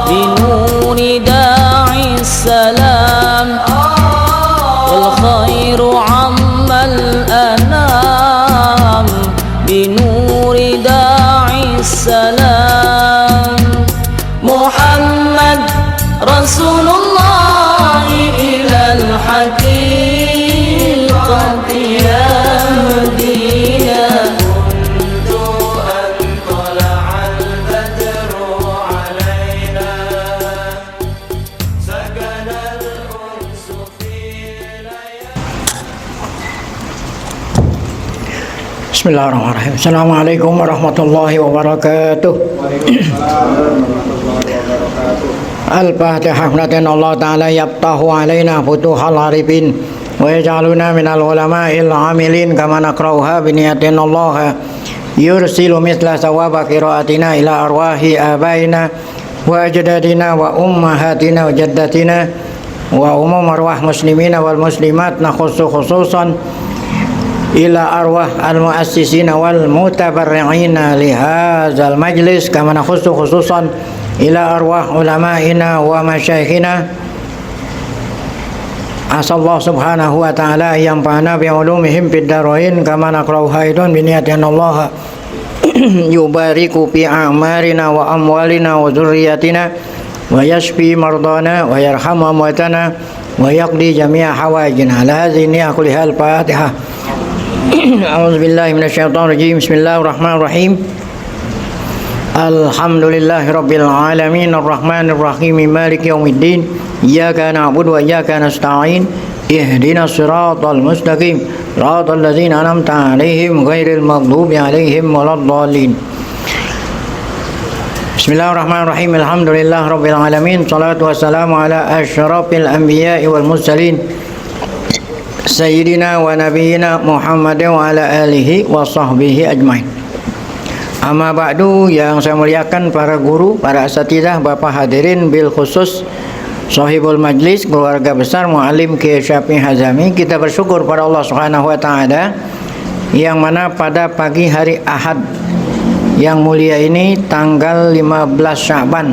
بنور داعي السلام والخير عم الأنام بنور داعي السلام محمد رسول الله إلى الحقيقة يهدينا منذ أن طلع البدر علينا سكن الأنس في ليالي. Bismillahirrahmanirrahim. Assalamualaikum warahmatullahi wabarakatuh. Al-Fatihah. Allah Ta'ala yaftahu alaina futuhal arifin wa yaj'aluna minal ulama'il amilin kama naqra'uha biniyatin Allah yursilu mithla sawaba qira'atina ila arwahi abaina wa ajdadina wa ummahatina wa jaddatina wa umum arwah muslimina wal muslimat nakhussu khususan ila arwah al-muassisina wal mutabarri'ina li hadzal majlis kama nakhussu khususan ila arwah ulama'ina wa masyayikhina. Asallahu subhanahu wa ta'ala yang fa'ana bi'ulumihim fid darain kama naqra'u haidun biniyatin Allah yubariku fi a'marina wa amwalina wa dzurriyyatina wa yashfi mardana wa yarhamu amwatana wa yaqdi jami'a hawaijina. Ala hadhihi niyyah kullihal Fatihah. A'udzu billahi minasyaitonir rajim. Bismillahirrahmanirrahim. Alhamdulillahi rabbil alamin arrahmanir rahim maliki yaumiddin iyyaka na'budu wa iyyaka nasta'in ihdinas siratal mustaqim siratal ladzina an'amta 'alaihim ghairil maghdubi 'alaihim waladdallin. Bismillahirrahmanirrahim. Alhamdulillahi rabbil alamin salatu wassalamu ala asyrafil anbiya'i wal mursalin sayyidina wa nabiyyina Muhammadin wa ala alihi wa sahbihi ajmain. Amma ba'du, yang saya muliakan para guru, para asatidzah, Bapak hadirin bil khusus sahibul majlis, keluarga besar Muallim Kiai Syafi'i Hazami, kita bersyukur pada Allah Subhanahu wa taala yang mana pada pagi hari Ahad yang mulia ini tanggal 15 Sya'ban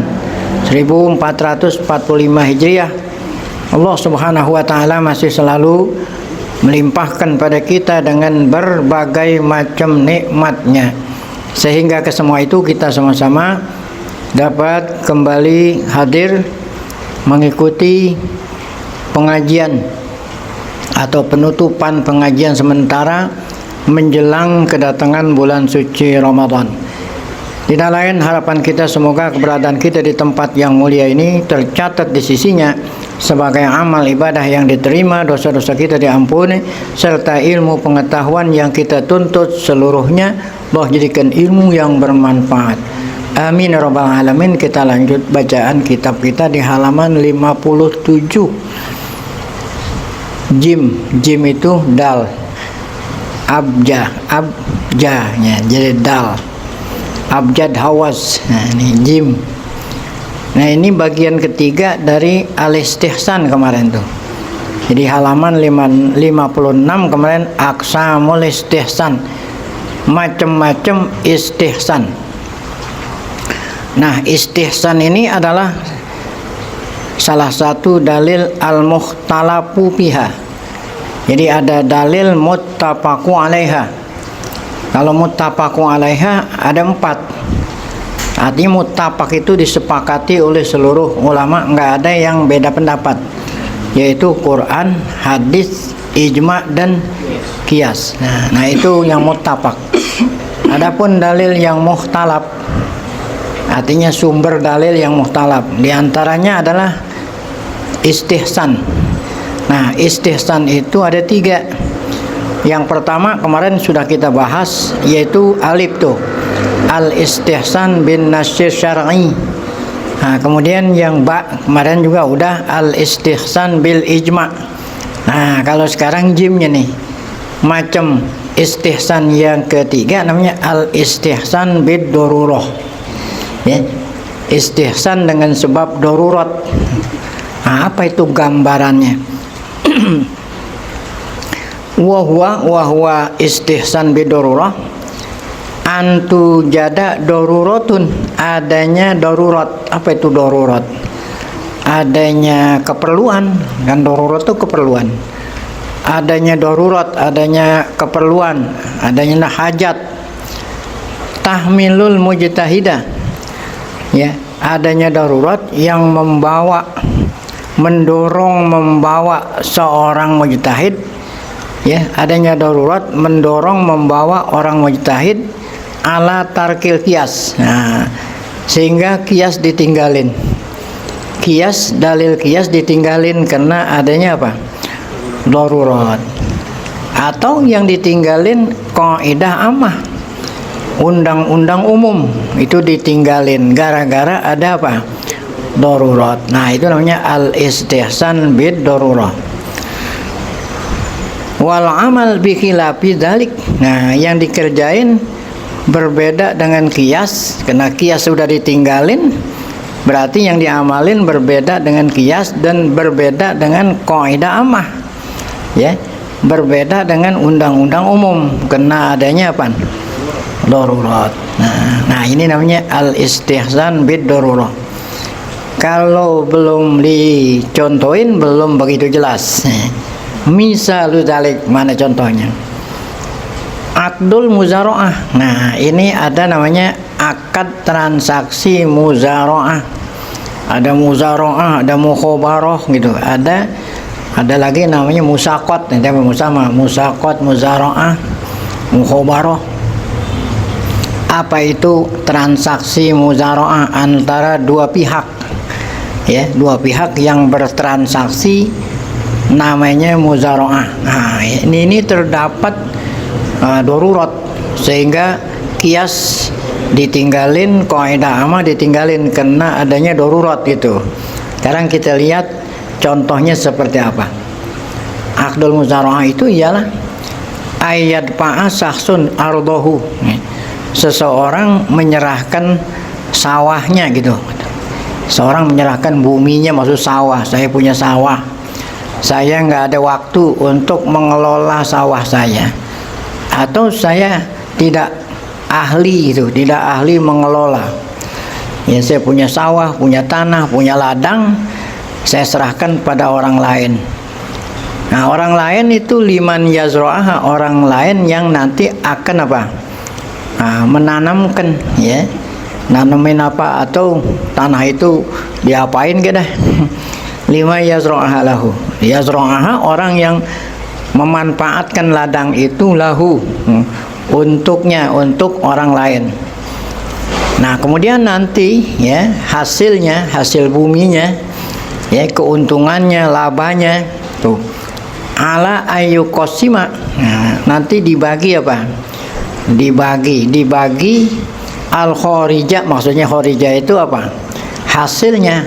1445 Hijriah, Allah Subhanahu wa taala masih selalu melimpahkan pada kita dengan berbagai macam nikmatnya, sehingga ke semua itu kita sama-sama dapat kembali hadir mengikuti pengajian atau penutupan pengajian sementara menjelang kedatangan bulan suci Ramadan. Tidak lain harapan kita semoga keberadaan kita di tempat yang mulia ini tercatat di sisinya sebagai amal ibadah yang diterima, dosa-dosa kita diampuni, serta ilmu pengetahuan yang kita tuntut seluruhnya Allah jadikan ilmu yang bermanfaat. Amin ya rabbal alamin. Kita lanjut bacaan kitab kita di halaman 57. Jim itu dal, abjahnya jadi dal, abjad hawas. Nah ini jim. Nah ini bagian ketiga dari al-istihsan kemarin tuh. Jadi halaman 56 kemarin aqsamul istihsan, macam-macam istihsan. Nah istihsan ini adalah salah satu dalil al-mukhtalafu fiha. Jadi ada dalil muttafaqu alaiha. Kalau muttafaqu alaiha ada 4. Artinya muttafaq itu disepakati oleh seluruh ulama, nggak ada yang beda pendapat, yaitu Quran, hadis, ijma dan qiyas. Nah itu yang muttafaq. Adapun dalil yang mukhtalaf, artinya sumber dalil yang mukhtalaf, diantaranya adalah istihsan. Nah istihsan itu ada 3. Yang pertama kemarin sudah kita bahas, yaitu alif tuh, al-istihsan bin nasyir syar'i. Nah, kemudian yang ba kemarin juga udah al-istihsan bil ijma. Nah, kalau sekarang jimnya nih, macam istihsan yang ketiga namanya al-istihsan bid darurah. Ya. Istihsan dengan sebab darurat. Nah, apa itu gambarannya? Wahwa istihsan bid darurah antu jada dorurotun, adanya darurat. Apa itu darurat? Adanya keperluan, kan darurat itu keperluan. Adanya darurat, adanya keperluan, adanya hajat. Tahmilul mujtahidah, ya, adanya darurat yang mendorong seorang mujtahid, ya, adanya darurat mendorong membawa orang mujtahid ala tarkil kias. Nah, sehingga kias ditinggalin. Dalil kias ditinggalin karena adanya apa? Darurat. Atau yang ditinggalin kaidah ammah, undang-undang umum, itu ditinggalin gara-gara ada apa? Darurat. Nah, itu namanya al-istihsan bid darurah. Wal amal bi khilafi dzalik. Nah, yang dikerjain berbeda dengan kias, karena kias sudah ditinggalin, berarti yang diamalin berbeda dengan kias dan berbeda dengan kaidah ammah, ya, berbeda dengan undang-undang umum karena adanya apa? Darurat. Nah, ini namanya al-istihsan bid darurah. Kalau belum dicontohin belum begitu jelas. Misalul dzalik, mana contohnya? Akdul muzaro'ah. Nah, ini ada namanya akad transaksi muzaro'ah. Ada muzaro'ah, ada mukhobaroh gitu. Ada lagi namanya musakot. Nanti apa musama? Musakot, muzaro'ah, mukhobaroh. Apa itu transaksi muzaro'ah? Antara dua pihak, ya, dua pihak yang bertransaksi namanya muzaro'ah. Nah, ini terdapat darurat sehingga kias ditinggalin, kaidah ammah ditinggalin karena adanya darurat gitu. Sekarang kita lihat contohnya seperti apa. Akdul muzaro'ah itu ialah ayat pa'asahsun ardohu, seseorang menyerahkan sawahnya gitu. Seorang menyerahkan buminya, maksud sawah. Saya punya sawah, saya nggak ada waktu untuk mengelola sawah saya, atau saya tidak ahli itu, tidak ahli mengelola. Ya, saya punya sawah, punya tanah, punya ladang, saya serahkan pada orang lain. Nah, orang lain itu liman yazro'ah, orang lain yang nanti akan apa? Menanamkan, ya, nanamin apa, atau tanah itu diapain gitu. Lima yazro'ah lahu, yazro'ah orang yang memanfaatkan ladang itu lahu, untuknya, untuk orang lain. Nah, kemudian nanti, ya, hasilnya, hasil buminya, ya, keuntungannya, labanya tuh ala ayyukosima. Nah, nanti dibagi apa? Dibagi al khorijah. Maksudnya khorijah itu apa? Hasilnya,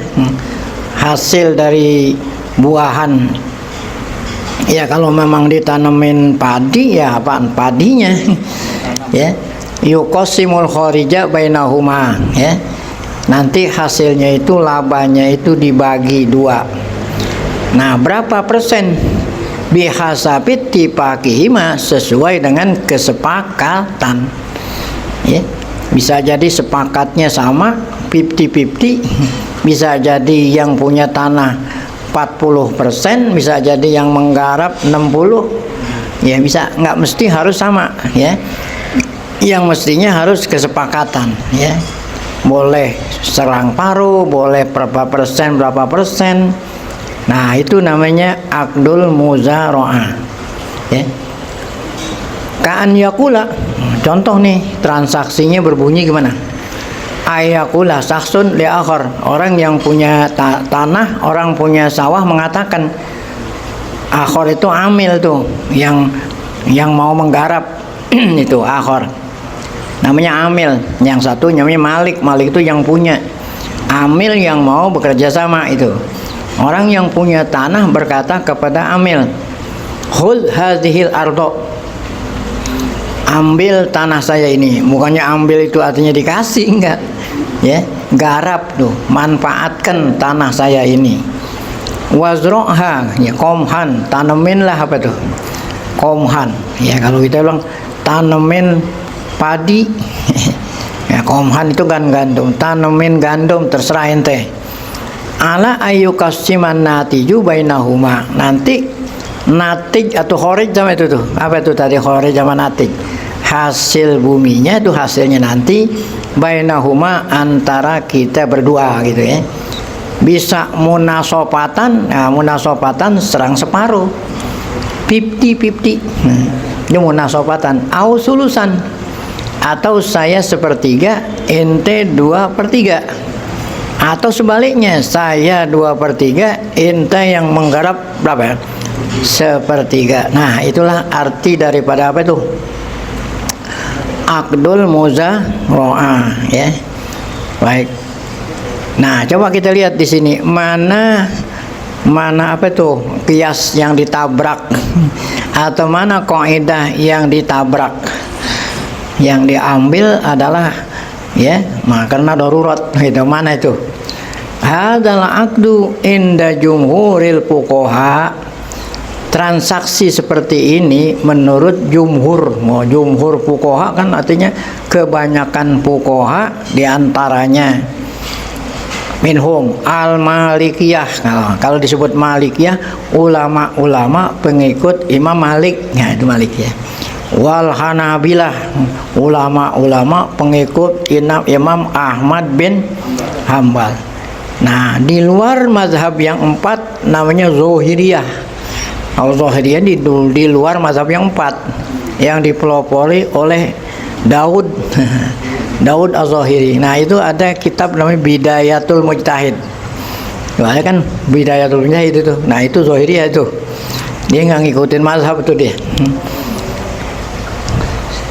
hasil dari buahan. Ya, kalau memang ditanemin padi, ya apaan padinya, ya, yukosimul khorijah bainahuma, ya, nanti hasilnya itu, labanya itu dibagi dua. Nah, berapa persen? Bihasabit tipakihima, sesuai dengan kesepakatan, ya. Bisa jadi sepakatnya sama 50-50, bisa jadi yang punya tanah 40%, bisa jadi yang menggarap 60, ya, bisa, nggak mesti harus sama, ya. Yang mestinya harus kesepakatan, ya. Boleh serang paruh, boleh berapa persen. Nah, itu namanya akdul muzaro'ah, ya. Ka'an yakula, contoh nih, transaksinya berbunyi gimana? Ayakula saksun li akhar, orang yang punya tanah, orang punya sawah mengatakan, akhar itu amil tuh, yang mau menggarap itu akhar, namanya amil. Yang satu namanya malik itu yang punya, amil yang mau bekerja sama itu. Orang yang punya tanah berkata kepada amil, khudh hadhil ardo, ambil tanah saya ini. Bukannya ambil itu artinya dikasih, enggak, ya, garap tuh, manfaatkan tanah saya ini. Wazro'ha, ya, komhan, taneminlah apa tuh, komhan, ya, kalau kita bilang tanemin padi. Ya, komhan itu kan gandum, tanemin gandum terserah ente. Ala ayu kasiman natiju bainahuma. Nanti natij atau khorij sama itu tuh. Apa itu tadi khorij sama natij? Hasil buminya itu hasilnya nanti bainahuma antara kita berdua gitu ya. Bisa munasopatan, nah munasopatan serang separuh. 50-50. Ini munasopatan. Au sulusan. Atau saya sepertiga, ente 2/3. Atau sebaliknya, saya 2/3, ente yang menggarap berapa ya? 1/3. Nah, itulah arti daripada apa itu? Aqdul muzara'ah ya. Baik. Nah, coba kita lihat di sini mana apa itu qiyas yang ditabrak atau mana kaidah yang ditabrak. Yang diambil adalah ya, karena darurat itu mana itu? Hadzal aqdu inda jumhuril fuqaha. Transaksi seperti ini menurut jumhur. Jumhur fuqaha kan artinya kebanyakan fuqaha, diantaranya minhum al-malikiyah. Kalau disebut malikiyah, ulama-ulama pengikut Imam Malik. Nah, itu malikiyah. Wal hanabilah, ulama-ulama pengikut Imam Ahmad bin Hambal. Nah, di luar mazhab yang 4 namanya Zohiriyah. Zohiriyah di luar mazhab yang 4 yang dipelopori oleh Daud Daud Az-Zahiri. Nah, itu ada kitab namanya Bidayatul Mujtahid. Ada kan Bidayatul Mujtahid itu. Nah, itu Zahiriyah itu. Dia nggak ngikutin mazhab itu dia.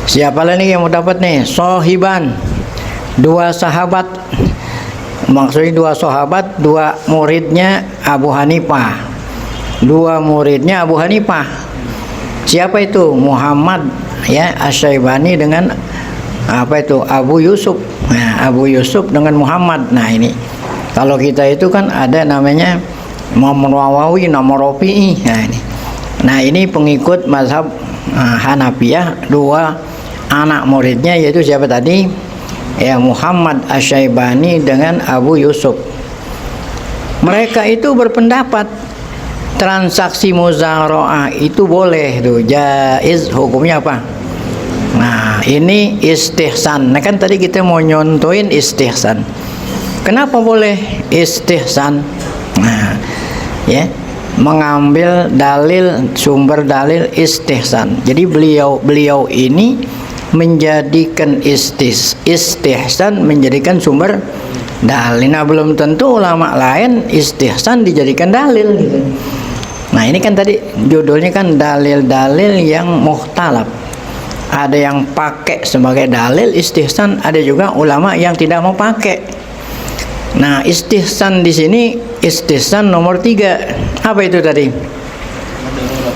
Siapa lagi yang mau dapat nih? Sohiban, 2 sahabat. Maksudnya 2 sahabat, 2 muridnya Abu Hanifah. 2 muridnya Abu Hanifah. Siapa itu? Muhammad ya Asy-Syaibani dengan apa itu Abu Yusuf. Nah, Abu Yusuf dengan Muhammad. Nah, ini kalau kita itu kan ada namanya Imam Nawawi, nama Rafi'i. Nah, ini pengikut mazhab Hanafiyah. 2 anak muridnya yaitu siapa tadi? Ya, Muhammad Asy-Syaibani dengan Abu Yusuf. Mereka itu berpendapat transaksi muzara'ah itu boleh tuh, jaiz. Hukumnya apa? Nah, ini istihsan. Nah, kan tadi kita mau nyontoin istihsan. Kenapa boleh istihsan? Nah, ya, mengambil dalil, sumber dalil istihsan. Jadi beliau ini menjadikan istihsan menjadikan sumber dalil. Nah, belum tentu ulama lain istihsan dijadikan dalil gitu. Nah, ini kan tadi judulnya kan dalil-dalil yang mukhtalaf. Ada yang pakai sebagai dalil istihsan, ada juga ulama yang tidak mau pakai. Nah, istihsan di sini istihsan nomor 3. Apa itu tadi?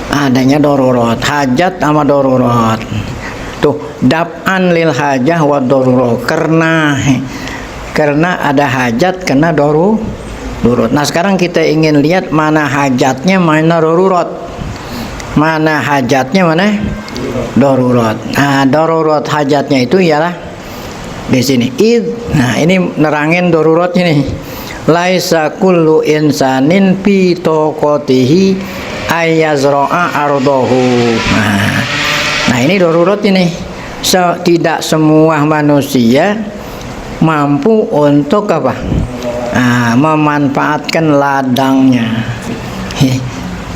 Adanya darurat, hajat sama darurat. Tuh, dab'an lil hajah wa darurat. Karena ada hajat, kena darurat. Nah, sekarang kita ingin lihat mana hajatnya, mana darurat. Mana hajatnya, mana darurat. Nah, darurat hajatnya itu ialah di sini. Nah, ini nerangin daruratnya nih. Laisa kullu insanin fi taqatihi ayazra'a ardahu. Nah, ini darurat ini. Tidak semua manusia mampu untuk apa? Memanfaatkan ladangnya.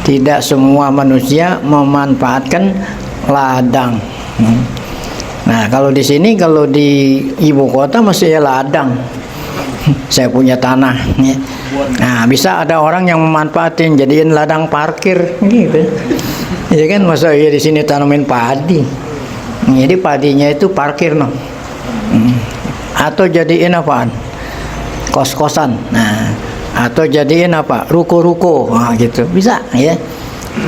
Tidak semua manusia memanfaatkan ladang. Nah, kalau di sini, kalau di ibu kota masih ya ladang. Saya punya tanah. Nah, bisa ada orang yang memanfaatin jadiin ladang parkir gitu. Ya kan, masa ya di sini tanamin padi. Jadi padinya itu parkir no. Atau jadiin apaan? Kos-kosan. Nah, atau jadiin apa? Ruko-ruko. Nah, gitu. Bisa ya.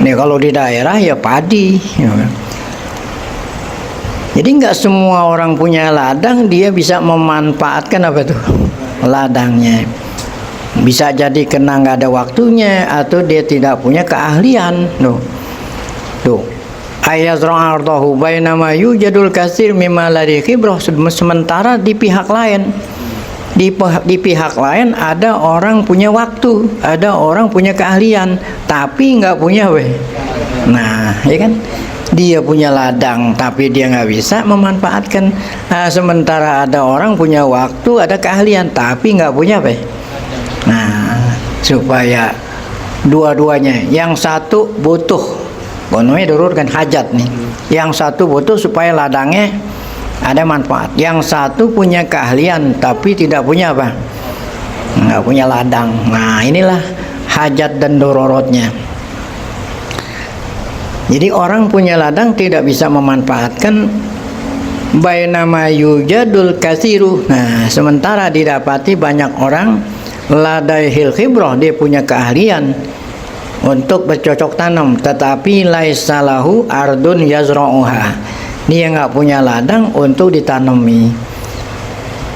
Nih kalau di daerah ya padi. Jadi nggak semua orang punya ladang dia bisa memanfaatkan apa tuh ladangnya. Bisa jadi kena nggak ada waktunya atau dia tidak punya keahlian. Tuh. ayazra ardahu bainama yujadul kasir mimma ladhi khibrah. Sementara di pihak lain, di pihak lain ada orang punya waktu, ada orang punya keahlian, tapi nggak punya Nah, ya kan? Dia punya ladang, tapi dia nggak bisa memanfaatkan. Nah, sementara ada orang punya waktu, ada keahlian, tapi nggak punya Nah, supaya dua-duanya, yang satu butuh, namanya darurat kan, hajat nih. Yang satu butuh supaya ladangnya ada manfaat. Yang satu punya keahlian, tapi tidak punya nggak punya ladang. Nah, inilah hajat dan dororotnya. Jadi orang punya ladang tidak bisa memanfaatkan bainama yujadul kasiru. Nah, sementara didapati banyak orang ladaihil khibrah, dia punya keahlian untuk bercocok tanam, tetapi laisalahu ardun yazra'uha, dia nggak punya ladang untuk ditanami.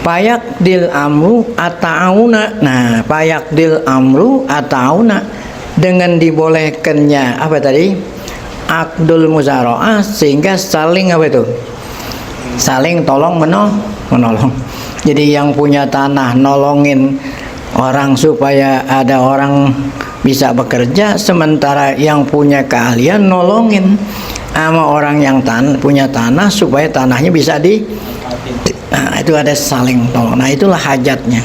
Payakdil amru ata'auna. Nah, payakdil amru ata'auna, dengan dibolehkannya apa tadi? Akdul muzara'ah, sehingga saling saling tolong menolong. Jadi yang punya tanah nolongin orang supaya ada orang bisa bekerja, sementara yang punya keahlian nolongin sama orang yang punya tanah supaya tanahnya bisa nah, itu ada saling tolong. Nah, itulah hajatnya.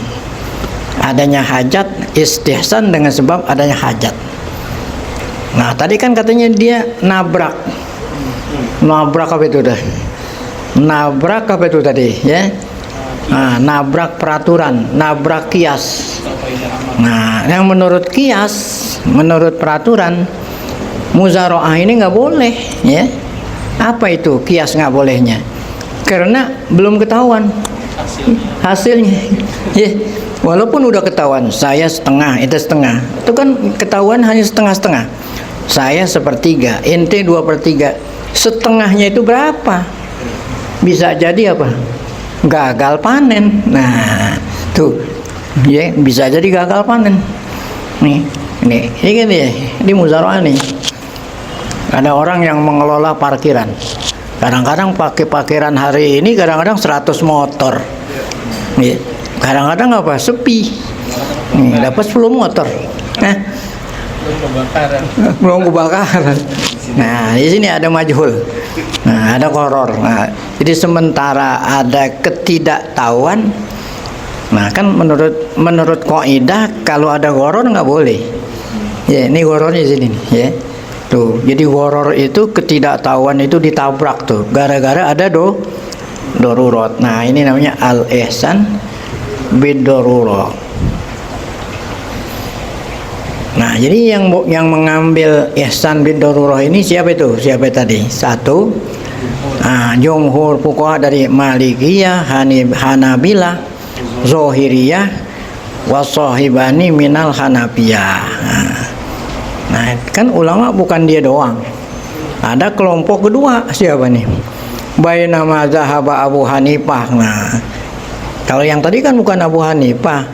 Adanya hajat, istihsan dengan sebab adanya hajat. Nah, tadi kan katanya dia nabrak apa itu dah? Nabrak apa itu tadi, ya? Nah, nabrak peraturan, nabrak kias. Nah, yang menurut kias, menurut peraturan, muzara'ah ini nggak boleh, ya? Apa itu kias nggak bolehnya? Karena belum ketahuan hasilnya. Ya, walaupun udah ketahuan, saya setengah, itu setengah, itu kan ketahuan hanya setengah-setengah. Saya sepertiga, ente 2/3. Setengahnya itu berapa? Bisa jadi apa? Gagal panen. Nah, tuh, ya, bisa jadi gagal panen. Ini kan ya, di muzara'ah nih. Ada orang yang mengelola parkiran. Kadang-kadang pakai parkiran hari ini, kadang-kadang 100 motor. Ya, kadang-kadang apa? Sepi. Nih, dapat 10 motor. Nah, belum kebakaran. Nah, di sini ada majhul. Nah, ada koror. Nah, jadi sementara ada ketidaktahuan. Nah, kan menurut kaidah kalau ada goror nggak boleh. Ya, ini gorornya di sini, ya. Tuh, jadi goror itu ketidaktahuan itu ditabrak tuh, gara-gara ada darurat. Nah, ini namanya al-ihsan bid-darurat. Nah, jadi yang mengambil ihsan bid-darurat ini siapa itu? Siapa tadi? Satu, jumhur fuqaha dari Malikiyah, Hanabilah, Zahiriyah, wasahibani minal Hanafiyah. Nah, kan ulama bukan dia doang. Ada kelompok kedua, siapa nih? Bainama zahaba Abu Hanifah. Nah, kalau yang tadi kan bukan Abu Hanifah,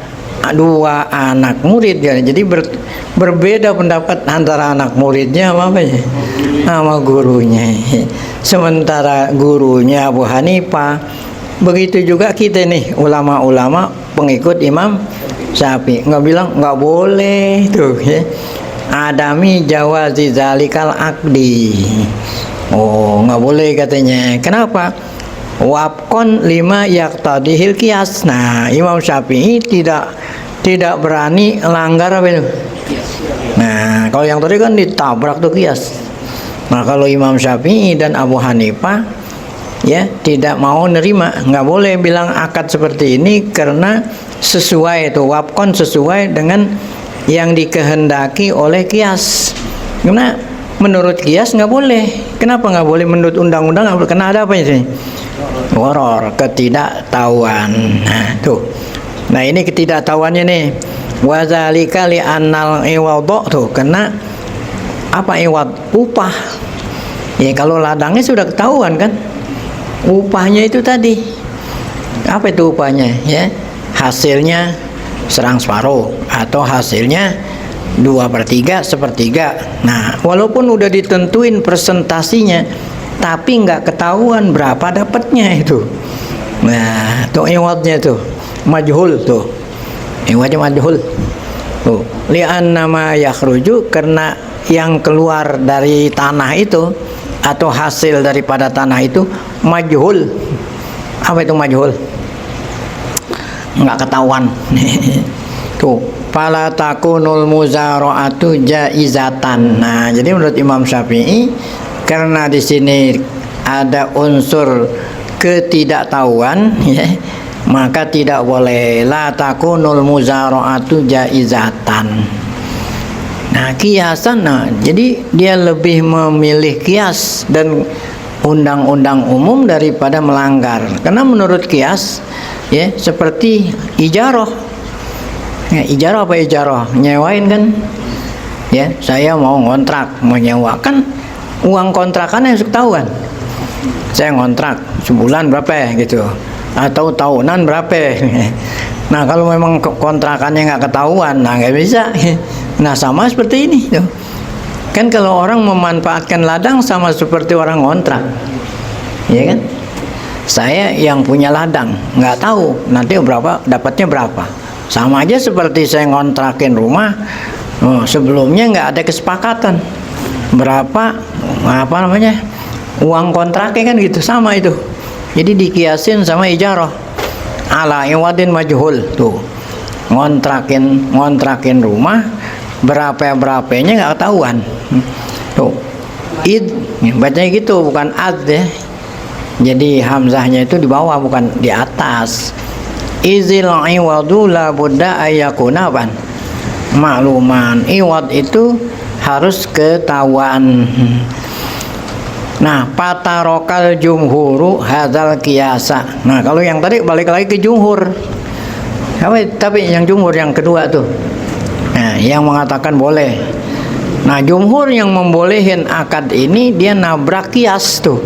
dua anak murid ya. Jadi berbeda pendapat antara anak muridnya sama gurunya. Sementara gurunya Abu Hanifah, begitu juga kita nih ulama-ulama pengikut Imam Syafi'i nggak bilang nggak boleh tuh, ya. Adami jawazi zalikal akdi. Oh, nggak boleh katanya. Kenapa? Wabkon 5 yaqtadihil qiyas. Nah, Imam Syafi'i tidak berani langgar apa itu? Nah, kalau yang tadi kan ditabrak tuh qiyas. Nah, kalau Imam Syafi'i dan Abu Hanifah, ya, tidak mau nerima, nggak boleh bilang akad seperti ini karena sesuai itu wabkon, sesuai dengan yang dikehendaki oleh qiyas. Karena menurut qiyas nggak boleh. Kenapa nggak boleh? Menurut undang-undang nggak boleh. Karena ada apa sih? Goror, ketidaktahuan. Nah, tuh. Nah, ini ketidaktahuannya nih. Wazalika li annal iwadha tuh, kena apa iwad? Upah. Ya, kalau ladangnya sudah ketahuan kan? Upahnya itu tadi. Apa itu upahnya? Ya, hasilnya serang separuh atau hasilnya 2/3, 1/3. Nah, walaupun udah ditentuin presentasinya, tapi nggak ketahuan berapa dapatnya itu. Nah, tuh iwadnya tuh majhul tuh. Iwadnya majhul. Tuh, li'anna ma yakhruju, karena yang keluar dari tanah itu atau hasil daripada tanah itu majhul. Apa itu majhul? Nggak ketahuan. Tuh, fala takunul muzara'atu jaizatan. Nah, jadi menurut Imam Syafi'i, karena di sini ada unsur ketidaktahuan, ya, maka tidak boleh la takunul muzara'atu jaizatan. Nah, kiasan, nah, jadi dia lebih memilih kias dan undang-undang umum daripada melanggar. Karena menurut kias, ya, seperti ijarah. Ya, ijarah apa ijarah? Nyewain kan? Ya, saya mau ngontrak, mau nyewa, kan uang kontrakan yang ketahuan. Saya ngontrak sebulan berapa ya gitu, atau tahunan berapa. Nah, kalau memang kontrakannya nggak ketahuan, nah nggak bisa. Nah, sama seperti ini tuh. Kan kalau orang memanfaatkan ladang sama seperti orang ngontrak, ya kan? Saya yang punya ladang nggak tahu nanti berapa dapatnya berapa. Sama aja seperti saya ngontrakin rumah, sebelumnya nggak ada kesepakatan berapa apa namanya uang kontraknya, kan gitu, sama itu. Jadi dikiasin sama ijarah ala iwadin majhul tuh. Ngontrakin rumah berapanya nggak ketahuan. Tuh, id bacanya gitu, bukan ad ya. Jadi hamzahnya itu di bawah bukan di atas. Izil iwadu la budda ayakuna ban makluman. Iwad itu harus ketahuan. Nah, patarokal jumhuru hadzal kiasa. Nah, kalau yang tadi balik lagi ke jumhur. Tapi yang jumhur yang kedua tuh, nah, yang mengatakan boleh. Nah, jumhur yang membolehin akad ini dia nabrak kias tuh.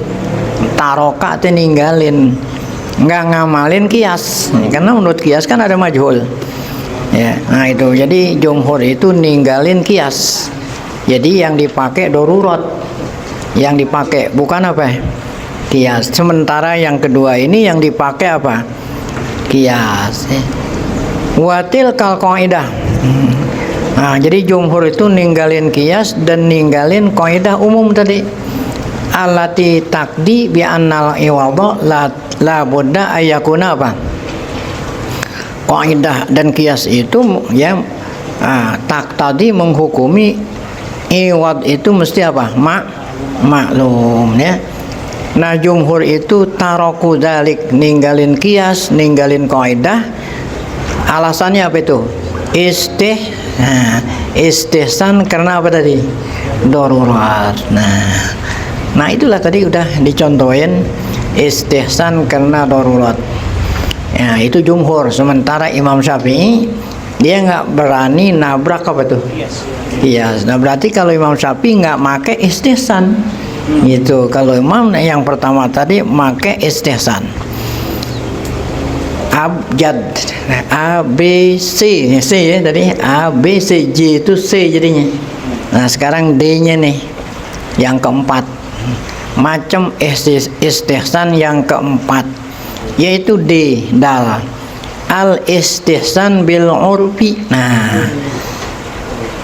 Taroka itu ninggalin, nggak ngamalin kias, karena menurut kias kan ada majhul. Ya, nah itu. Jadi jumhur itu ninggalin kias. Jadi yang dipakai darurat, yang dipakai bukan apa? Kias. Sementara yang kedua ini yang dipakai apa? Kias. Watil kal qaidah. Nah, jadi jumhur itu ninggalin kias dan ninggalin kaidah umum tadi. Allati takdi bi annal iwadha la budda ayakuna apa? Kaidah dan kias itu ya tak tadi menghukumi iwad itu mesti apa? Maklum ya. Nah, jumhur itu taroku dalik, ninggalin kias, ninggalin kaidah. Alasannya apa itu? Istihsan karena apa tadi? Darurat. Nah, itulah tadi udah dicontohin, istihsan karena darurat. Ya, itu jumhur. Sementara Imam Syafi'i dia nggak berani nabrak apa tuh? Iya. Nah, berarti kalau Imam Syafi'i nggak make istihsan, gitu. Kalau Imam yang pertama tadi make istihsan. Abjad, A B C, C ya tadi, A B C, J itu C jadinya. Nah, sekarang D-nya nih yang keempat, macam istihsan yang keempat, yaitu D, dal al istihsan bil urfi. Nah,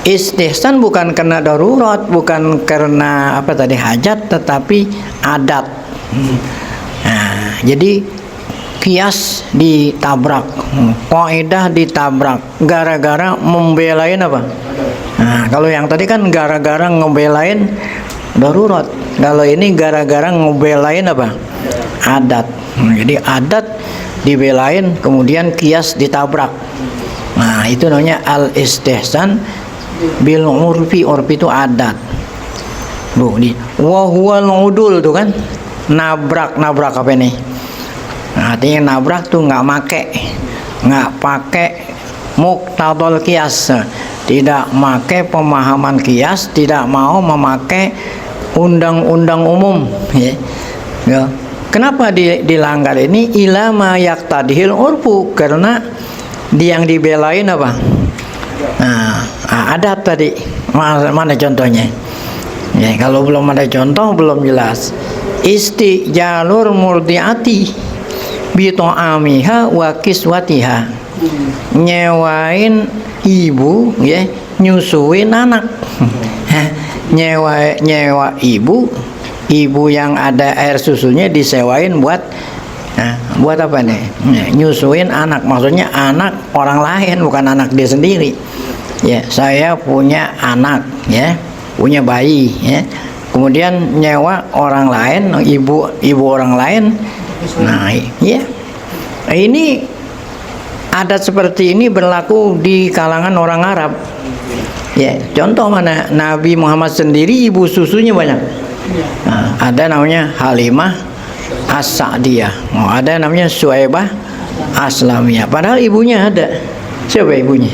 istihsan bukan karena darurat, bukan karena apa tadi hajat, tetapi adat. Nah, jadi kias ditabrak, kaidah ditabrak gara-gara membelain apa? Nah, kalau yang tadi kan gara-gara ngebelain darurat. Kalau ini gara-gara ngebelain apa? Adat. Nah, jadi adat dibelain, kemudian kias ditabrak. Nah, itu namanya al-istihsan bil urfi. Urfi itu adat. Bu, di wa huwal udul tuh kan. Nabrak apa ini? Nah, artinya nabrak tuh nggak pakai muqtadal kias, tidak pakai pemahaman kias, tidak mau memakai undang-undang umum. Ya. Kenapa dilanggar ini? Ilama yaktadihil urfu, karena yang dibelain apa? Adat tadi mana contohnya? Ya, kalau belum ada contoh belum jelas. Istijalur murdiati bi ta'amiha wa kiswatiha. Nyewain ibu ya nyusuin anak. nyewa ibu yang ada air susunya disewain buat buat apa nih? Nyusuin anak, maksudnya anak orang lain, bukan anak dia sendiri. Ya, saya punya anak, ya, punya bayi, ya. Kemudian nyewa orang lain, ibu orang lain. Nah, ya, ini adat seperti ini berlaku di kalangan orang Arab. Ya, contoh mana? Nabi Muhammad sendiri ibu susunya banyak. Nah, ada namanya Halimah As-Sa'diyah, ada namanya Suaibah Aslamiyah. Padahal ibunya ada. Siapa ibunya?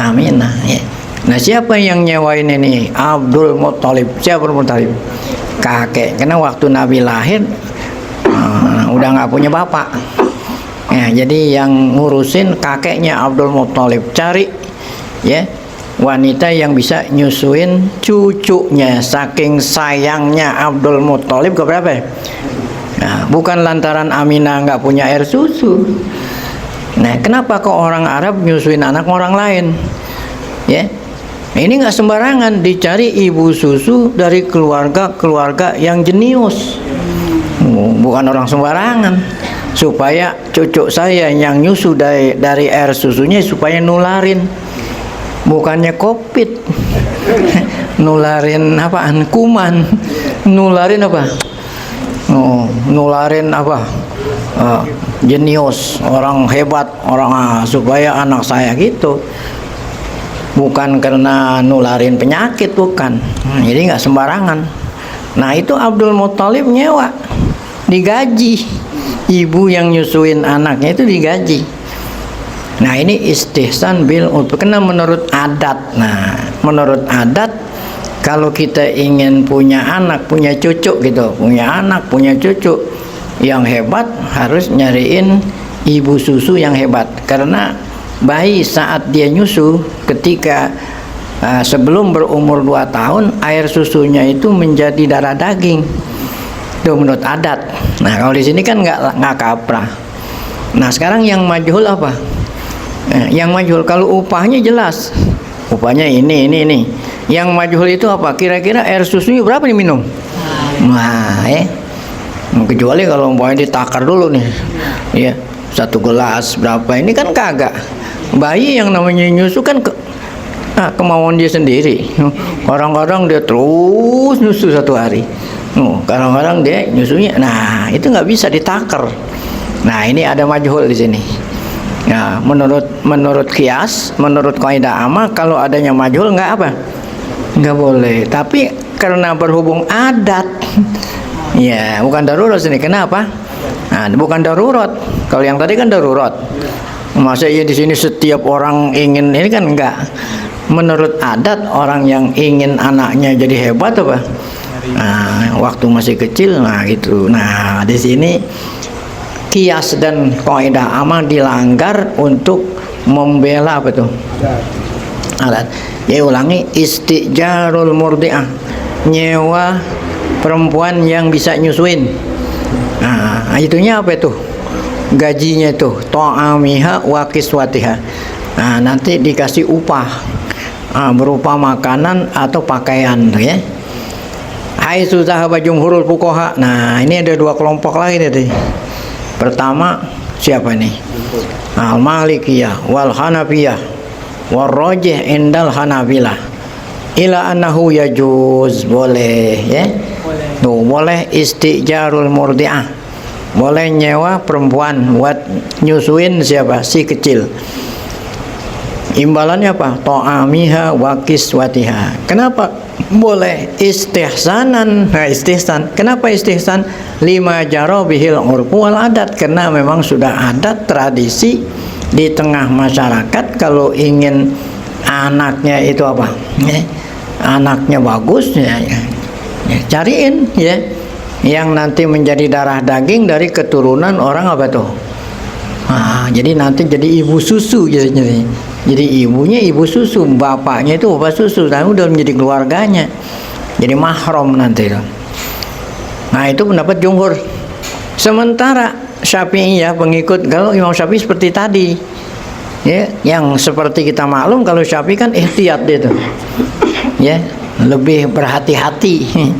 Aminah. Ya. Nah, siapa yang nyewain ini? Abdul Muttalib. Siapa Abdul Muttalib? Kakek. Karena waktu Nabi lahir udah nggak punya bapak. Ya, jadi yang ngurusin kakeknya Abdul Muttalib. Cari, ya, wanita yang bisa nyusuin cucunya. Saking sayangnya Abdul Muttalib ke berapa? Nah, bukan lantaran Aminah nggak punya air susu. Nah, kenapa kok orang Arab nyusuin anak orang lain? Ya, ini nggak sembarangan, dicari ibu susu dari keluarga yang jenius, bukan orang sembarangan. Supaya cucu saya yang nyusu dari air susunya supaya nularin, bukannya COVID, nularin apaan? Kuman, nularin apa? Nularin apa? Jenius, orang hebat, orang supaya anak saya gitu, bukan karena nularin penyakit, bukan. Jadi nggak sembarangan. Nah, itu Abdul Muttalib nyewa, digaji, ibu yang nyusuin anaknya itu digaji. Nah, ini istihsan bil utbah, karena menurut adat. Nah, menurut adat kalau kita ingin punya anak, punya cucu gitu, punya anak, punya cucu yang hebat, harus nyariin ibu susu yang hebat. Karena bayi saat dia nyusu, ketika sebelum berumur 2 tahun, air susunya itu menjadi darah daging. Itu menurut adat. Nah, kalau di sini kan nggak kaprah. Nah, sekarang yang majhul apa? Yang majhul, kalau upahnya jelas, upahnya ini. Yang majhul itu apa? Kira-kira air susunya berapa diminum? Nah, kecuali kalau umpamanya ditakar dulu nih, ya, 1 gelas berapa, ini kan kagak. Bayi yang namanya nyusu kan kemauan dia sendiri. Kadang-kadang dia terus nyusu 1 hari, kadang-kadang dia nyusunya, nah itu nggak bisa ditakar. Nah, ini ada majhul di sini. Nah, menurut kias, menurut kaidah amma, kalau adanya majhul nggak boleh. Tapi karena berhubung adat, ya, bukan darurat sini. Kenapa? Nah, bukan darurat. Kalau yang tadi kan darurat. Masa ya di sini setiap orang ingin ini kan enggak. Menurut adat, orang yang ingin anaknya jadi hebat apa? Nah, waktu masih kecil, nah gitu. Nah, di sini kias dan kaidah amma dilanggar untuk membela apa tuh? Adat. Ya, ulangi, istijarul murdi'ah, nyewa perempuan yang bisa nyusuin. Nah, itunya apa itu? Gajinya itu ta'amiha wa kiswatiha. Nah, nanti dikasih upah, berupa makanan atau pakaian, ya. Haitsu dzahaba jumhurul fuqaha. Nah, ini ada 2 kelompok lagi tadi. Pertama, siapa nih? Al-Malikiyah wal Hanafiyah wal rajih indal Hanabilah ila annahu yajuz, boleh, ya. Tuh, boleh istijarul murdi'ah, boleh nyewa perempuan buat nyusuin siapa? Si kecil. Imbalannya apa? Ta'amiha wa kiswatiha. Kenapa boleh? Istihsanan. Nah, istihsan. Kenapa istihsan? Lima jaro bihil urfu wal adat. Karena memang sudah ada tradisi di tengah masyarakat, kalau ingin anaknya itu apa? Anaknya bagus, ya, cariin, ya, yang nanti menjadi darah daging dari keturunan orang apa tuh? Nah, jadi nanti jadi ibu susu gitu. Jadi ibunya ibu susu, bapaknya itu bapak susu, tapi udah menjadi keluarganya, jadi mahram nanti. Nah itu pendapat jumhur. Sementara Syafi'iyah pengikut, kalau Imam Syafi'i seperti tadi, ya, yang seperti kita maklum kalau Syafi'i kan ihtiyat dia tuh, ya, lebih berhati-hati.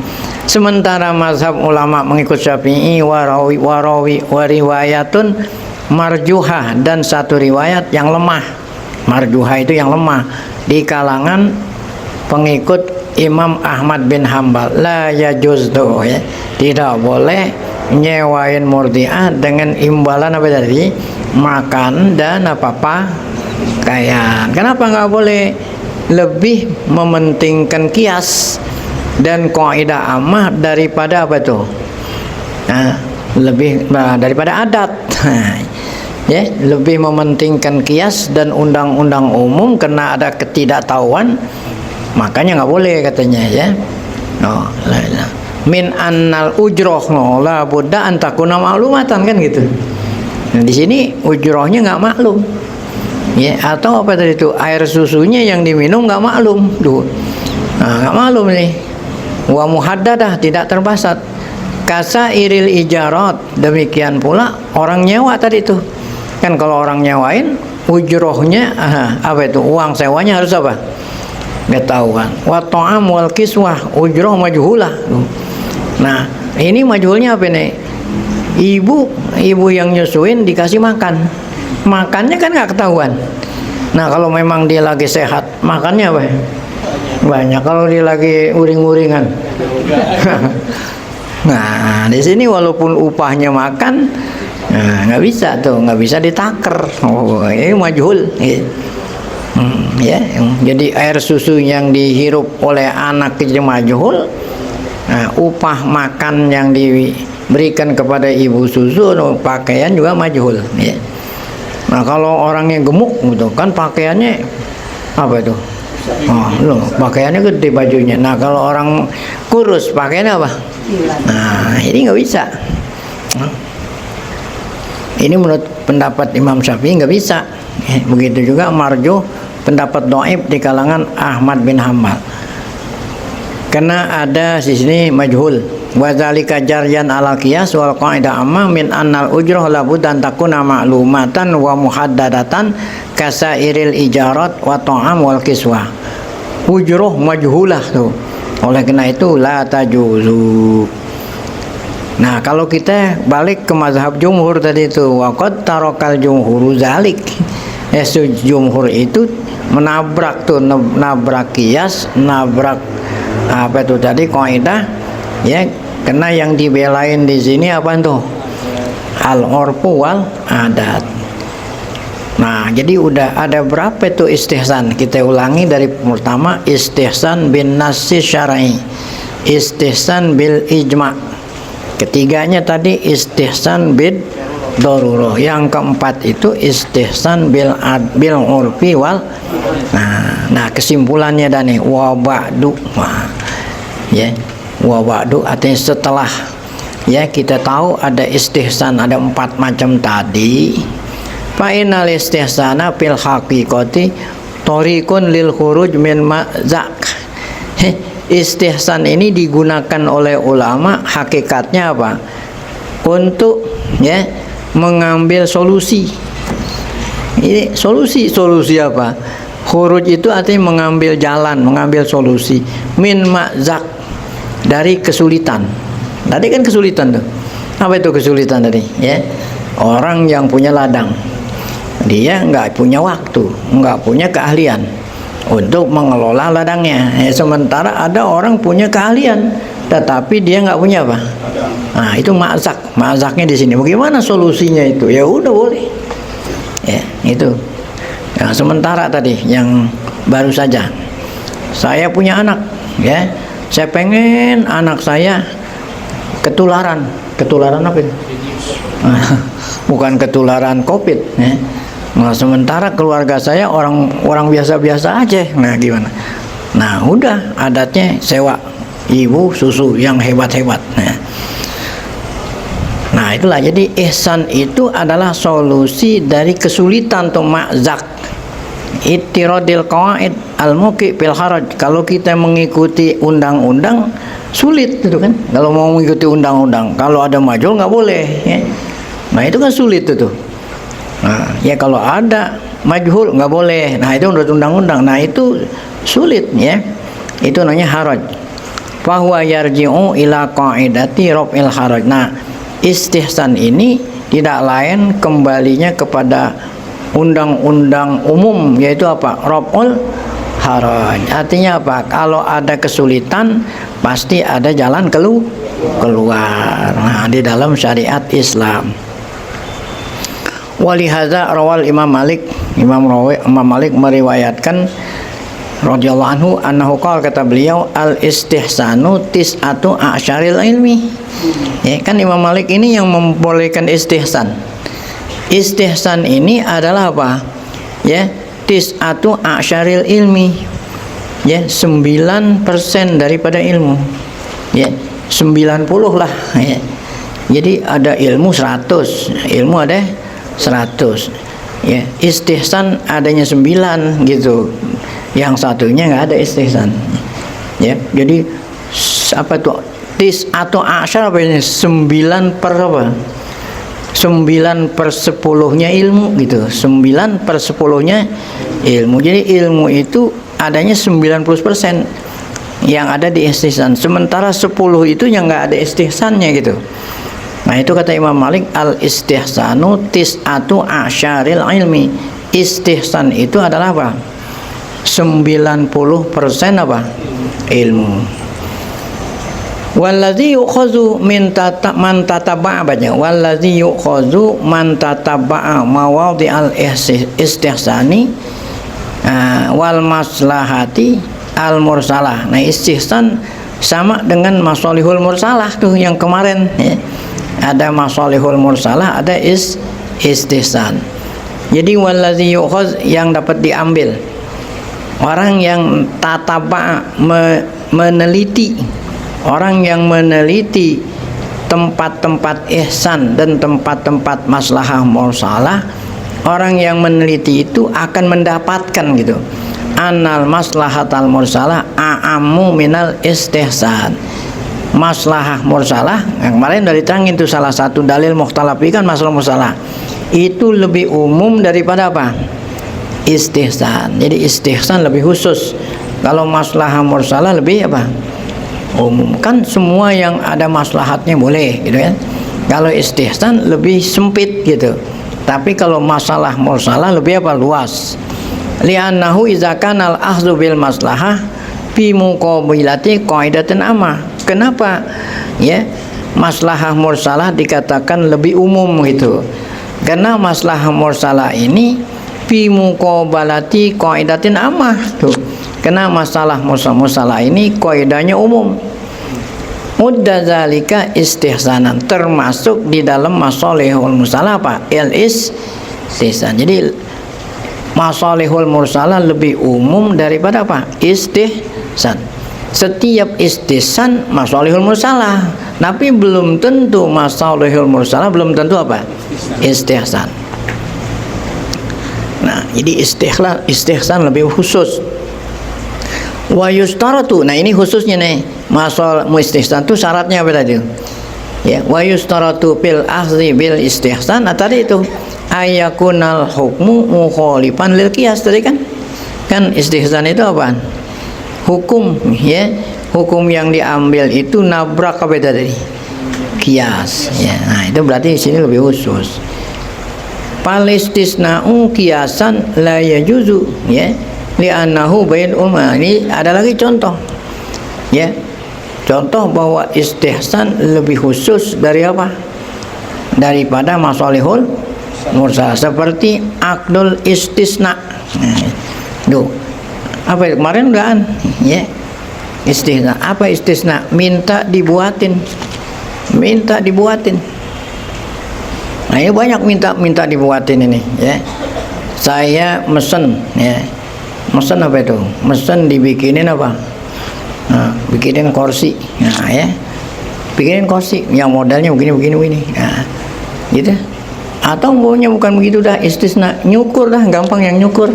Sementara mazhab ulama mengikut Syafi'i wariwayatun marjuhah, dan satu riwayat yang lemah. Marjuhah itu yang lemah di kalangan pengikut Imam Ahmad bin Hambal. La yajuz tuh, ya, tidak boleh nyewain murdiah dengan imbalan apa tadi, makan dan apa pakaian. Kenapa nggak boleh? Lebih mementingkan kias dan kaidah ammah daripada apa tuh? Daripada adat. Ya, lebih mementingkan kias dan undang-undang umum karena ada ketidaktahuan, makanya nggak boleh katanya, ya. Min annal ujroh la budda antakuna maklumatan, kan gitu. Nah, di sini ujrohnya nggak maklum, ya, atau apa tadi itu, air susunya yang diminum nggak maklum tuh. Nah, nggak maklum nih. Wa muhaddadah, tidak terbasat. Kasa iril ijarat, demikian pula orang nyewa tadi itu. Kan kalau orang nyewain ujrohnya apa itu, uang sewanya harus apa? Ketahuan. Wa ta'am wal kiswah ujroh majhulah. Nah, ini majhulnya apa nih? Ibu yang nyusuin dikasih makan. Makannya kan nggak ketahuan. Nah, kalau memang dia lagi sehat, makannya apa? Banyak. Kalau dia lagi uring-uringan. Nah, di sini walaupun upahnya makan, nah, nggak bisa tuh, nggak bisa ditaker. Oh, ini majhul. Ya, jadi air susu yang dihirup oleh anak kecil majhul. Nah, upah makan yang diberikan kepada ibu susu, pakaian juga majhul. Ya. Nah, kalau orangnya gemuk, gitu kan, pakaiannya apa itu? Oh, loh, pakaiannya gede bajunya. Nah, kalau orang kurus, pakaiannya apa? Nah, ini nggak bisa. Ini menurut pendapat Imam Syafi'i nggak bisa. Begitu juga marjuh, pendapat dhaif di kalangan Ahmad bin Hambal. Karena ada di sini majhul. Wa dzalika jaryan ala qiyas wal qaidah amma min annal ujrah la budan takuna ma'lumatan wa muhaddadatan kasairil ijarat wa ta'am wal kiswah. Ujrah majhulah tuh. Oleh karena itu la tajuzu. Nah, kalau kita balik ke mazhab jumhur tadi itu, waqad tarakal jumhuru zalik. Jumhur itu menabrak tuh, nabrak kias, nabrak apa itu tadi kaidah, ya, karena yang dibelain di sini apa tuh? Al-urfu wal adat. Nah, jadi udah ada berapa itu istihsan? Kita ulangi dari pertama, istihsan bin nassi syar'i, istihsan bil ijma'. Ketiganya tadi istihsan bid daruroh. Yang keempat itu istihsan bil urfi wal. Nah, kesimpulannya dan nih wa ba'du. Ya, wa ba'du artinya setelah, ya, kita tahu ada istihsan, ada 4 macam tadi. Fa innal istihsana fil haqiqati tariqun lil khuruj min ma'zak. Istihsan ini digunakan oleh ulama, hakikatnya apa? Untuk, ya, mengambil solusi. Ini solusi apa? Khuruj itu artinya mengambil jalan, mengambil solusi. Min ma'zak, dari kesulitan. Tadi kan kesulitan tuh. Apa itu kesulitan tadi? Ya, orang yang punya ladang, dia nggak punya waktu, nggak punya keahlian untuk mengelola ladangnya. Sementara ada orang punya keahlian, tetapi dia nggak punya apa? Nah, itu ma'zak. Ma'zaknya di sini. Bagaimana solusinya itu? Ya udah boleh. Ya, itu. Yang sementara tadi, yang baru saja. Saya punya anak, ya. Saya pengen anak saya ketularan. Ketularan apa itu? Bukan ketularan COVID, ya. Nah, sementara keluarga saya orang biasa-biasa aja. Nah, gimana? Nah, udah adatnya sewa ibu susu yang hebat-hebat. Nah, itulah, jadi ihsan itu adalah solusi dari kesulitan atau ma'zak. ittiradil qawaid al-muqi fil haraj. Kalau kita mengikuti undang-undang sulit itu kan. Kalau mau mengikuti undang-undang, kalau ada majhul nggak boleh ya. Nah itu kan sulit itu. Nah, ya kalau ada majhul nggak boleh. Nah itu menurut undang-undang. Nah itu sulit ya. Itu namanya haraj. Fahuwa yarji'u ila qaidati raf'il haraj. Nah, istihsan ini tidak lain kembalinya kepada undang-undang umum, yaitu apa? Raf'ul haraj. Artinya apa? Kalau ada kesulitan pasti ada jalan keluar. Nah, di dalam syariat Islam. Walihadza rawal Imam Malik meriwayatkan radhiyallahu anhu annahu qala, kata beliau, al istihsanu tis'atu a'syaril ilmi. Ya kan Imam Malik ini yang membolehkan istihsan. Istihsan ini adalah apa? Ya, tis'atu a'syaril ilmi. Ya, 9% daripada ilmu. Ya, 90 lah ya. Jadi ada ilmu 100, ilmu ada 100. Ya, istihsan adanya 9 gitu. Yang satunya nggak ada istihsan. Ya, jadi apa tuh? Tis atau asyar apa ini? 9 per apa? 9/10-nya ilmu gitu. 9/10-nya ilmu. Jadi ilmu itu adanya 90% yang ada di istihsan. Sementara 10 itu yang nggak ada istihsannya gitu. Nah itu kata Imam Malik, al istihsanu tis'atu asyaril ilmi. Istihsan itu adalah apa? 90% apa? Ilmu. Wallazi yu'khazu man tataba'a baca. Wallazi yu'khazu man tataba'a mawadhi'al istihsani wal maslahati al mursalah. Nah, istihsan sama dengan masalihul mursalah tuh yang kemarin ya. Ada masalihul mursalah, ada istihsan. Jadi wallazi yu'khaz yang dapat diambil. Orang yang tataba meneliti, orang yang meneliti tempat-tempat ihsan dan tempat-tempat maslahah mursalah, orang yang meneliti itu akan mendapatkan gitu. Annal maslahatal mursalah a'ammu minal istihsan. Maslahah mursalah yang kemarin dari terangin itu salah satu dalil mukhtalafi kan masalah mursalah. Itu lebih umum daripada apa? Istihsan. Jadi istihsan lebih khusus. Kalau maslahah mursalah lebih apa? Umum. Kan semua yang ada maslahatnya boleh gitu kan. Kalau istihsan lebih sempit gitu. Tapi kalau masalah mursalah lebih apa? Luas. Li'annahu idza kana al-akhdhu bil maslahah fi muqabilati qaidatin amma. Kenapa? Ya, maslahah mursalah dikatakan lebih umum gitu. Karena maslahah mursalah ini fi muqabalati qaidatin ammah tuh. Karena masalah mursalah ini kaidahnya umum. Mudda zalika istihsanan, termasuk di dalam masalihul mursalah apa? Istihsan. Jadi masalihul mursalah lebih umum daripada apa? Istihsan. Setiap istihsan masalihul mursalah, tapi belum tentu masalihul mursalah belum tentu apa? Istihsan. Nah, jadi istihsan lebih khusus. Wa yustaratu. Nah, ini khususnya nih. Masalah istihsan itu syaratnya apa tadi? Ya, wa yustaratu fil akhdhi bil istihsan. Nah, tadi itu ayakunal hukmu mukhalifan lil qiyas tadi kan? Kan istihsan itu apa? Hukum ya. Hukum yang diambil itu nabrak apa tadi? Qiyas. Ya. Nah, itu berarti di sini lebih khusus. Palistisna'u kiasan la yajuzu ya li'annahu bain umma. Ini ada lagi contoh ya, contoh bahwa istihsan lebih khusus dari apa? Daripada masalihul mursalah, seperti akdul istisna. Duh, apa kemarin udahan ya, istisna. Apa istisna? Minta dibuatin. Nah, ini banyak minta dibuatin ini ya. Saya mesen ya. Mesen apa itu? Mesen dibikinin apa? Nah, bikinin kursi. Nah, ya. Bikinin kursi yang modelnya begini. Nah, gitu. Atau maunya bukan begitu dah, istisna, nyukur dah, gampang yang nyukur.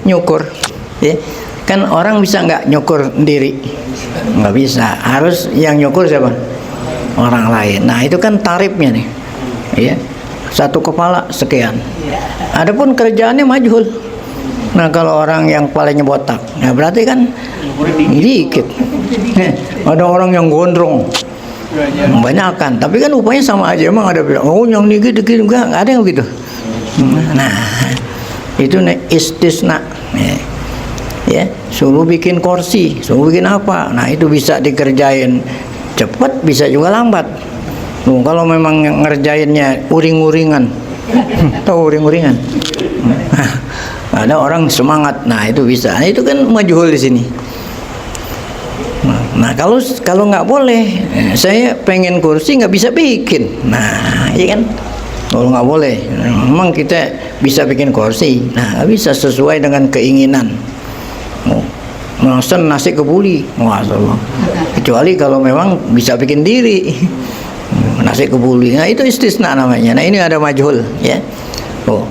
nyukur, ya. Kan orang bisa nggak nyukur sendiri? Nggak bisa. Harus yang nyukur siapa? Orang lain. Nah itu kan tarifnya nih, ya. Satu kepala sekian. Adapun kerjaannya majhul. Nah kalau orang yang kepalanya botak, ya berarti kan dikit. Ada orang yang gondrong, membanyakan, tapi kan upahnya sama aja. Emang ada bilang, oh yang dikit enggak ada yang begitu. Nah itu istisna, ya. Suruh bikin kursi, suruh bikin apa, nah itu bisa dikerjain cepat, bisa juga lambat. Kalau memang ngerjainnya uring-uringan, tahu uring-uringan? Ada orang semangat, nah itu bisa. Nah, itu kan majhul di sini. Nah kalau nggak boleh, saya pengen kursi nggak bisa bikin. Nah iya kan, kalau nggak boleh, memang kita bisa bikin kursi, nah nggak bisa sesuai dengan keinginan. Mesen nasi kebuli, masalah. Kecuali kalau memang bisa bikin diri, nasi kebuli. Nah itu istisna namanya. Nah ini ada majhul, ya. Oh.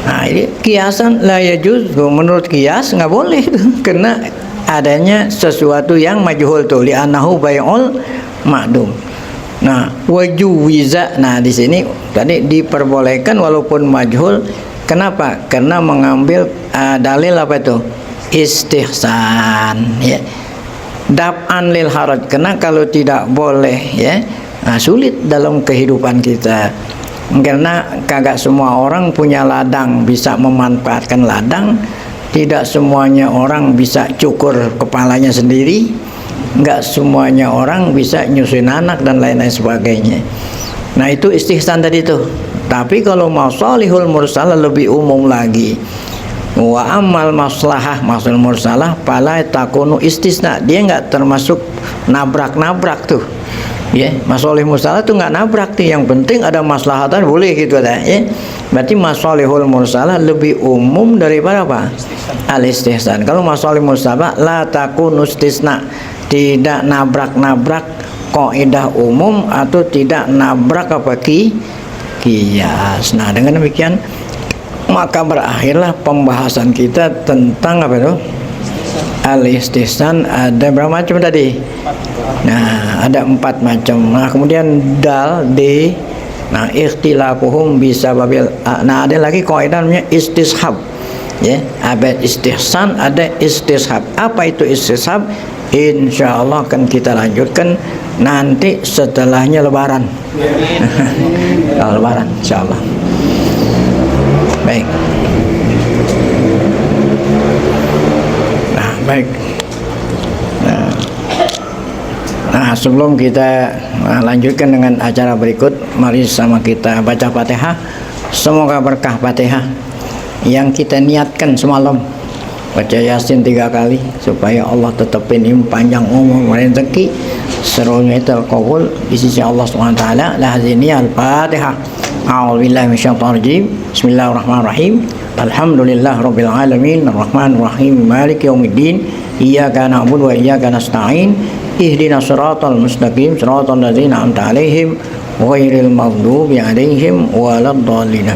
Nah ini kiasan la yajuz, menurut kias nggak boleh tuh, karena adanya sesuatu yang majhul tuh, li'annahu bai'ul ma'dum. Nah wajuwiza, nah di sini tadi diperbolehkan walaupun majhul. Kenapa? Karena mengambil dalil apa itu? Istihsan, ya. Dab'an lil haraj, karena kalau tidak boleh, ya, sulit dalam kehidupan kita. Karena kagak semua orang punya ladang, bisa memanfaatkan ladang. Tidak semuanya orang bisa cukur kepalanya sendiri. Enggak semuanya orang bisa nyusuin anak dan lain-lain sebagainya. Nah itu istihsan tadi tuh. Tapi kalau masalihul mursalah lebih umum lagi. Wa amal maslahah masul mursalah pala takunu istisna, dia nggak termasuk nabrak-nabrak tuh, ya. Masalih mursalah tuh nggak nabrak tuh, yang penting ada maslahatan boleh gitu ada, ya. Berarti masalihul mursalah lebih umum daripada apa? Al istihsan. Kalau masalih mursalah la takunu istisna, tidak nabrak-nabrak kaidah umum atau tidak nabrak apa kias. Nah dengan demikian maka berakhirlah pembahasan kita tentang apa itu? Al-istihsan. Ada berapa macam tadi? Nah, ada 4 macam. Nah, kemudian dal, d. Nah, ikhtilafuhum bisa babil. Nah, ada lagi kaidah namanya istishab. Ya, ada istihsan, ada istishab. Apa itu istishab? Insyaallah akan kita lanjutkan nanti setelahnya lebaran. Lebaran insyaallah. Baik. Nah, baik. Nah, sebelum kita lanjutkan dengan acara berikut, mari sama kita baca Fatihah. Semoga berkah Fatihah yang kita niatkan semalam. Baca Yasin 3 kali supaya Allah tetapin panjang umur rezeki, serunya itu al-qabul di sisi Allah Subhanahu wa taala. Lahzini al-Fatihah. A'udzubillahi minasyaitonir rajim. Bismillahirrahmanirrahim. Alhamdulillahirabbil alamin, arrahmanir rahim, maliki yaumiddin. Iyyaka na'budu wa iyyaka nasta'in. Ihdinas siratal mustaqim, siratal ladzina an'amta 'alaihim ghairil maghdubi 'alaihim waladdallin.